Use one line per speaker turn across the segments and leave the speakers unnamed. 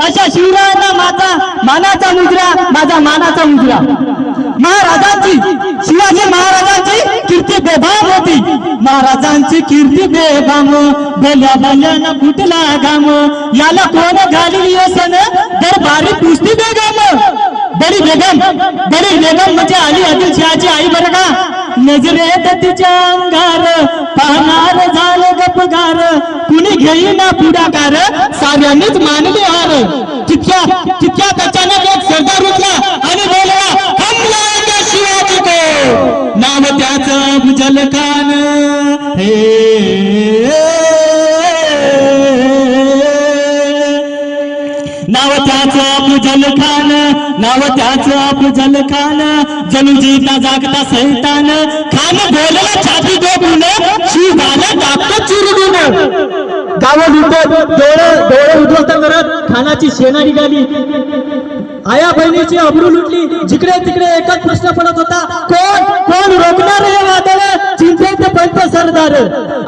अशा शिवरायांना माझा मानाचा मुजरा, माझा मानाचा मुजरा. महाराजांची, शिवाजी महाराजांची कीर्ती बेभान होती. महाराजांची कीर्ती बेभान, भल्या भल्यानं फुटला घाम. याला कोण घाली व्यसन, दरबारी कुस्ती बेगम. बडी बेगम म्हणजे अली आदिलशहाची आई बरं का. नजरेत तिच्या अंगार पाहणार झालं गपगार. कुणी घेईना पुढाकार, साऱ्यांनीच मानले हार. तितक्या अचानक एक सरदार उठला आणि बोलला, हम लाएंगे शिवाजी को. नाव त्याचं अफजल खान. नाव त्याचं अफजल खान, नाव त्याचं अफजल खान. जनुजीता जागता सैतान. खान बोलला छाती डोबून, शिवाला टाकतो चुरडून. गावं लुटत डोळे उद्ध्वस्त करत खानाची सेना निघाली. आया बहिणीची अब्रू लुटली. जिकडे तिकडे एकच प्रश्न पडत होता, कोण रोखणार हे वादळ. चिंतेत पंत सरदार.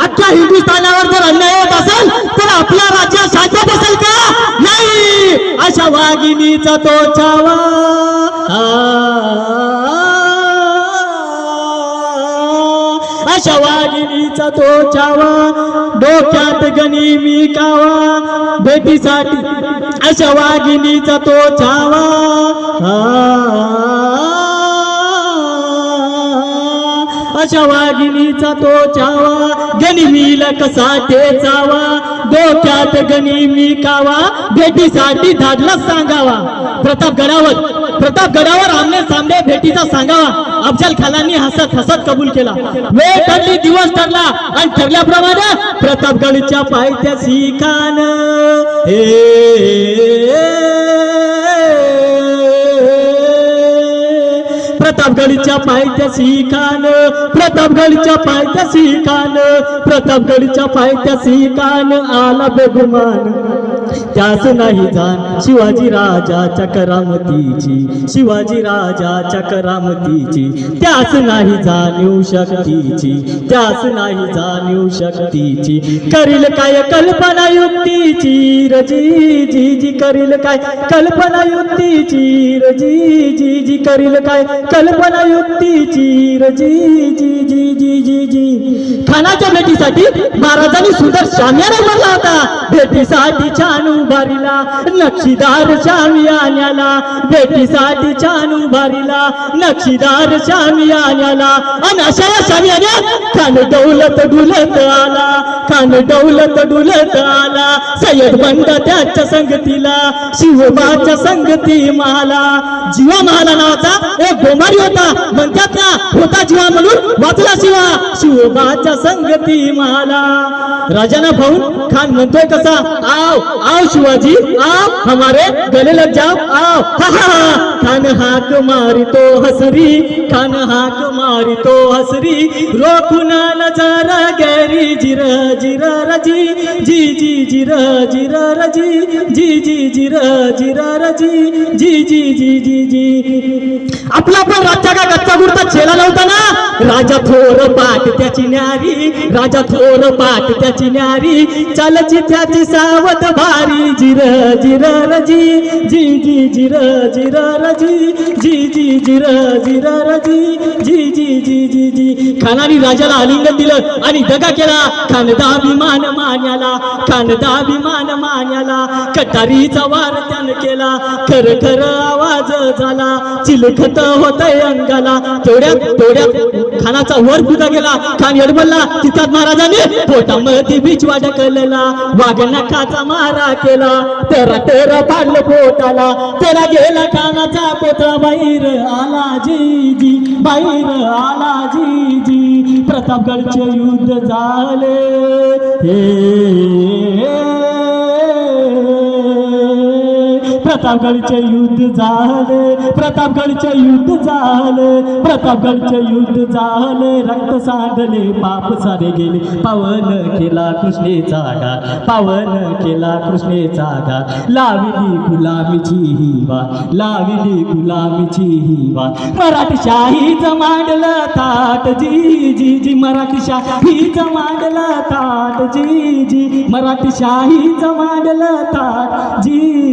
अख्ख्या हिंदुस्थानावर जर अन्याय होत असेल तर आपल्या राज्यात शांत असेल का? नाही. अशा वाघिणीचा तो छावा, अशा वाघिणीचा तो छावा. डोक्यात गनिमी कावा भेटीसाठी, अशा वाघिणीचा तो छावा. अशा वाघिणीचा तो छावा. गनिमीला कसा ठेचावा. डोक्यात गनिमी कावा भेटीसाठी धाडला सांगावा. प्रतापगडावर आमने सामने भेटीचा सांगावा. अफजल खानांनी हसत हसत कबूल केला. वेळ ठरली, दिवस ठरला आणि ठरल्याप्रमाणे प्रतापगडच्या पायथ्याशी खान. प्रतापगडच्या पायथ्याशी खान. प्रतापगडच्या पायथ्याशी खान. प्रतापगडच्या पायथ्याशी खान. आला बेगुमान त्यास नाही जाण शिवाजी राजाच्या करामतीची. शिवाजी राजाच्या करामतीची. त्यास नाही जाणीव शक्तीची. त्यास नाही जाणीव शक्तीची. करील काय कल्पना युक्तीची. रजी जी जी करील काय कल्पना युक्तीची. रजी जी जी करील काय कल्पना युक्तीची. रजी जी जी जी जी जी. खानाच्या भेटीसाठी महाराजांनी सुंदर शामियाना भरला होता. भेटीसाठी छान उभारीला नक्षीदार शामियान्याला. भेटीसाठी छान उभारीला नक्षीदार शामियान्याला. आणि अशा या शामियान्यात खान दौलत डुलत आला. खान दौलत डुलत आला. सय्यद बंद त्याच्या संगतीला. शिवबाच्या संगती माला. जीवा महाला नावाचा एक गोमारी होता. म्हणतात ना, होता जीवा म्हणून वाचला शिवा. शिवबाच्या संगती माला. राजाना भाऊ खान म्हणतोय कसा, आओ आओ शिवाजी आओ, हमारे गले लग जाओ आओ. हा हा. खान हाक मारितो हसरी. खान हाक मारितो हसरी. रोखून नजारा गैरी. जिर जिर रजी जी जी जिर जिर रजी जी जी जिर जिर रजी जी जी जी जी जी. आपला पण राजा का गच्चा गुरता छेला नव्हता ना. राजा थोर पाठ त्याची न्यारी. राजा थोर पाठ त्याची न्यारी. चालची त्याची सावध भारी. जिर जिर रजी जी जी जिर जिर रजी जी जी जिर जिर रजी जी जी जी जी जी. खानाने राजाला आलिंगन दिलं आणि दगा केला. खानदाभिमान मान्याला. खानदाभिमान मान्याला. कटारीचा वार त्यानं केला. खर खर आवाज झाला. चिलखत होतय अंगाला. थोड्यात खानाचा वर फुटा गेला. खान यडबडला. तिथं महाराजांनी पोटामध्ये बिचवा ढकलला. वाघ नखाचा मारा केला. तेरा पाडलं पोटाला. तेरा गेला खानाचा पोतळा बाहेर आला. जी जी बाहेर आला. जी जी. प्रतापगडचे युद्ध झाले. प्रतापगडचे युद्ध झाले. प्रतापगडचे युद्ध झाले. प्रतापगडचे युद्ध झाले. रक्त सांडले पाप सारे गेले. पावन केला कृष्णेचा घाट. पावन केला कृष्णेचा घाट. लावली गुलामीची ही वाट. लावली गुलामीची ही वाट. मराठीशाहीच मांडलं थाट. जी जी जी मराठीशाहीच मांडलं थाट. जी जी मराठीशाहीच मांडलं थाट. जी